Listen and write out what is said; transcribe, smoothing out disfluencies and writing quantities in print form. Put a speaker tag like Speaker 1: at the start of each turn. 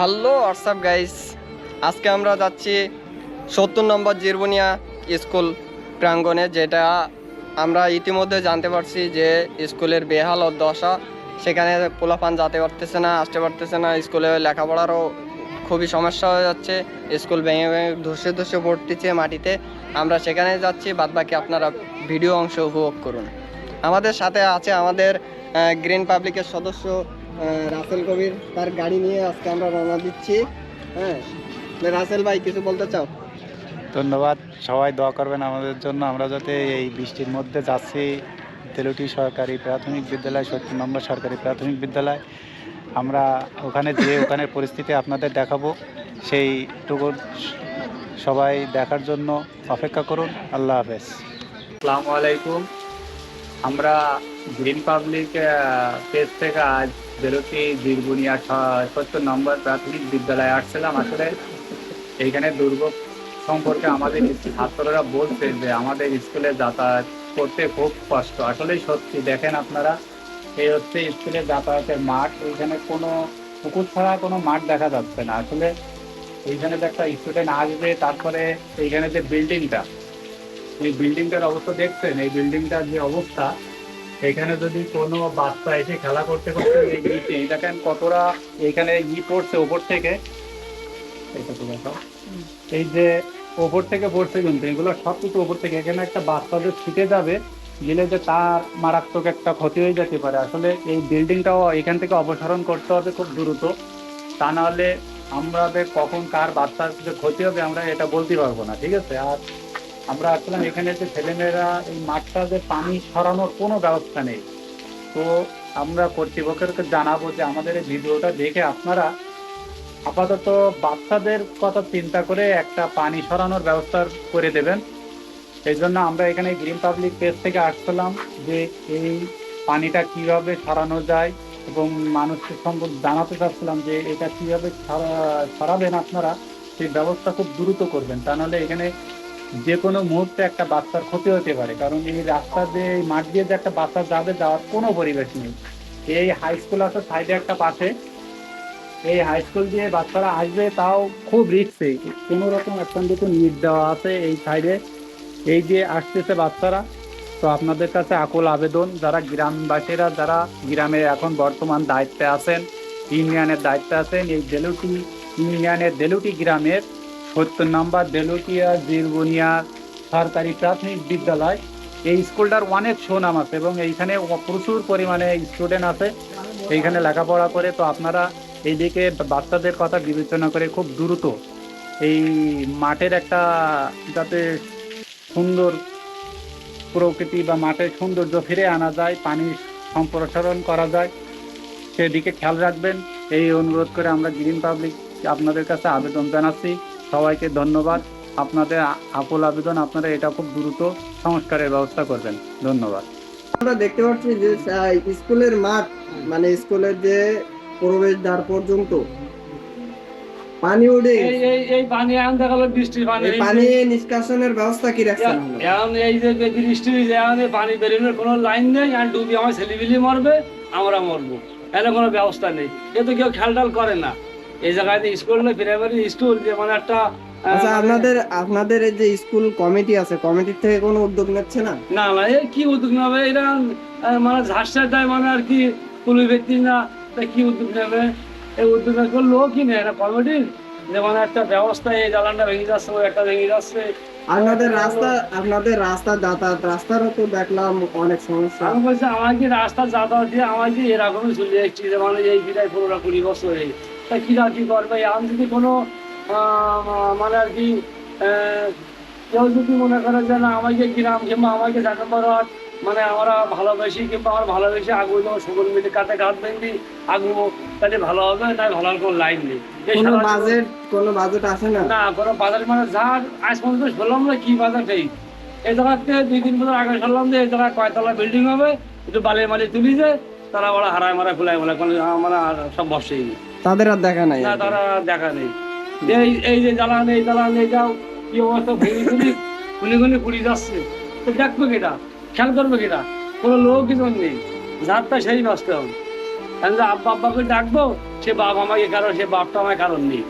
Speaker 1: Hello WhatsApp guys, আজকে আমরা যাচ্ছি ৭০ নম্বর জিরবুনিয়া স্কুল প্রাঙ্গণে, যেটা আমরা ইতিমধ্যে জানতে পারছি যে স্কুলের বেহাল দশা। সেখানে পোলাপান যেতে পারতেছে না, আসতে পারতেছে না, স্কুলে লেখাপড়ারও খুবই সমস্যা হয়ে যাচ্ছে। স্কুল ভেঙে ভেঙে ধসে ধসে পড়তেছে মাটিতে। আমরা সেখানে যাচ্ছি, বাদবাকি আপনারা ভিডিও অংশ উপভোগ করুন। আমাদের সাথে আছে আমাদের গ্রিন পাবলিকের সদস্য রাসেল কবির। তার গাড়ি নিয়ে আজকে আমরা রওনা দিচ্ছি। হ্যাঁ রাসেল ভাই, কিছু বলতে চাও?
Speaker 2: ধন্যবাদ। সবাই দোয়া করবেন আমাদের জন্য। আমরা যাতে এই বৃষ্টির মধ্যে যাচ্ছি তেলুটি সরকারি প্রাথমিক বিদ্যালয়, ৭০ নম্বর সরকারি প্রাথমিক বিদ্যালয়। আমরা ওখানে যেয়ে ওখানের পরিস্থিতি আপনাদের দেখাবো, সেইটুকু সবাই দেখার জন্য অপেক্ষা করুন। আল্লাহ হাফেজ। আসসালামু আলাইকুম। আমরা গ্রিন পাবলিক পেজ থেকে আজ বেরোতি জিরবুনিয়া ৭০ নম্বর প্রাথমিক বিদ্যালয়ে আসছিলাম। আসলে এইখানে দুর্ভোগ সম্পর্কে আমাদের ছাত্ররা বলছে যে আমাদের স্কুলে যাতায়াত করতে খুব কষ্ট। আসলেই সত্যি। দেখেন আপনারা, এই হচ্ছে স্কুলে যাতায়াতের মাঠ। এইখানে কোনো পুকুর ছাড়া কোনো মাঠ দেখা যাচ্ছে না। আসলে এইখানে যে একটা স্টুডেন্ট আসবে, তারপরে এইখানে যে বিল্ডিংটা, এই বিল্ডিংটার অবস্থা দেখছেন। এই বিল্ডিংটার যে অবস্থা, এখানে যদি কোনো বাচ্চা এসে খেলা করতে করতে এই দেখেন কতটা এইখানে পড়ছে ওপর থেকে। এই যে ওপর থেকে পড়ছে, কিন্তু এগুলো সব কিছু ওপর থেকে। এখানে একটা বাচ্চাদের ছুটে যাবে, গেলে যে তার মারাত্মক একটা ক্ষতি হয়ে যেতে পারে। আসলে এই বিল্ডিংটাও এখান থেকে অপসারণ করতে হবে খুব দ্রুত, তা নাহলে আমাদের কখন কার বাচ্চার যে ক্ষতি হবে আমরা এটা বলতে পারবো না। ঠিক আছে। আর আমরা আসলে এখানে যে ছেলেমেয়েরা এই মাঠটা যে পানি সরানোর কোনো ব্যবস্থা নেই, তো আমরা কর্তৃপক্ষকে জানাবো যে আমাদের এই ভিডিওটা দেখে আপনারা আপাতত বাচ্চাদের কথা চিন্তা করে একটা পানি সরানোর ব্যবস্থা করে দেবেন। এই জন্য আমরা এখানে গ্রিন পাবলিক পেজ থেকে আসছিলাম যে এই পানিটা কিভাবে সরানো যায় এবং মানুষকে সম্পর্কে জানাতে চাচ্ছিলাম যে এটা কিভাবে সরাবেন আপনারা, সেই ব্যবস্থা খুব দ্রুত করবেন, তা নাহলে এখানে যে কোনো মুহূর্তে একটা বাচ্চার ক্ষতি হতে পারে। কারণ এই রাস্তা দিয়ে, এই মাঠ দিয়ে যে একটা বাচ্চা যাবে, যাওয়ার কোনো পরিবেশ নেই। এই হাই স্কুল আছে সাইডে একটা পাশে, এই হাই স্কুল দিয়ে বাচ্চারা আসবে, তাও খুব রিস্কে। কোনো রকম একটা দুটো নিট দেওয়া আছে এই সাইডে, এই যে আসতেছে বাচ্চারা। তো আপনাদের কাছে আকুল আবেদন, যারা গ্রামবাসীরা, যারা গ্রামে এখন বর্তমান দায়িত্বে আছেন, ইউনিয়নের দায়িত্বে আছেন, এই দেলুটি ইউনিয়নের দেলুটি গ্রামের ৭০ নম্বর দেলুটিয়া জিরবুনিয়া সরকারি প্রাথমিক বিদ্যালয়, এই স্কুলটার অনেক সুনাম আছে এবং এইখানে প্রচুর পরিমাণে স্টুডেন্ট আছে এইখানে লেখাপড়া করে। তো আপনারা এইদিকে বাচ্চাদের কথা বিবেচনা করে খুব দ্রুত এই মাঠের একটা যাতে সুন্দর প্রকৃতি বা মাঠের সৌন্দর্য ফিরে আনা যায়, পানি সম্প্রসারণ করা যায়, সেদিকে খেয়াল রাখবেন। এই অনুরোধ করে আমরা গ্রিন পাবলিক আপনাদের কাছে আবেদন জানাচ্ছি। সবাইকে ধন্যবাদ। আপনাদের আকুল আবেদন, আপনারা এটা খুব দ্রুত সংস্কারের ব্যবস্থা করবেন। ধন্যবাদ।
Speaker 1: আমরা দেখতে পাচ্ছি যে স্কুলের মাঠ, মানে স্কুলের যে প্রবেশদ্বার পর্যন্ত পানি উঠে
Speaker 3: এই পানি এখন দেখা গেল বৃষ্টির পানি,
Speaker 1: পানি নিষ্কাশনের ব্যবস্থা কি রাখছেন?
Speaker 3: এখন এই যে বৃষ্টি, এখন পানি বেরোনোর কোনো লাইন নেই। এখন ডুবি আমার ছেলেপিলি মরবে, আমরা মরবো, এখানে কোনো ব্যবস্থা নেই। এ তো কেউ খেয়াল টাল করে না। এই জায়গায় স্কুল নেই, প্রাইমারি স্কুল, যে মানে একটা
Speaker 1: আচ্ছা, আপনাদের এই যে স্কুল কমিটি আছে, কমিটির থেকে কোনো উদ্যোগ নিচ্ছে না?
Speaker 3: না না, এই কি উদ্যোগ নেবে? এরা মানে ঝাঁসা দেয়, মানে আর কি পুলিশ ব্যক্তি না, কি উদ্যোগ নেবে? এই উদ্যোগ করলো কি নেই এটা কমিটির, যে মানে একটা ব্যবস্থা, এই জ্বালানটা ভেঙে যাচ্ছে, ওই একটা ভেঙে যাচ্ছে।
Speaker 1: আপনাদের রাস্তা যাতায়াত, রাস্তারও তো দেখলাম অনেক সমস্যা।
Speaker 3: আমি বলছি, আমার কি রাস্তা যাতায়াত দিয়ে আমার কি এরকমই চলে যাচ্ছি, যে মানে এই বিদায় 15-20 বছর এই, তা কিরা কি করবে? এখন যদি কোনো মানে আর কি কেউ যদি মনে করে যে না আমাকে গ্রাম কিংবা আমাকে ঢাকা পাড়ার মানে আমরা ভালোবাসি, কিংবা আমার ভালোবেসে আগুন সকল মিলে কাটে ঘাট ভেঙে আগুন, তাহলে ভালো হবে। তাই ভালো কোনো লাইন নেই,
Speaker 1: কোনো বাজেট আসে না?
Speaker 3: না কোনো বাজার, মানে যা আজ পর্যন্ত শুনলাম না কি বাজার নেই। এই জায়গাতে 2-3 বছর আগে শুনলাম যে এই জায়গায় কয়তলা বিল্ডিং হবে, একটু বালির মালি তুলি যে তারা বড় হারায় মারা ফুলাই বলে মানে সব বসেই
Speaker 1: তাদের আর দেখা নাই।
Speaker 3: না, তারা দেখা নেই। এই যে জ্বালান, এই জ্বালান, এই যাও কি অবস্থা, ভেঙে গুলি পুড়ি যাচ্ছে। তো দেখবে কেটা, খেয়াল করবে কেটা? কোনো লোক কিছু নেই, যারটা সেই নষ্ট হবে। আমি যে আব্বা আব্বাকে ডাকবো, সে বাপ আমাকে কারণ, সে বাপটা আমার কারণ নেই।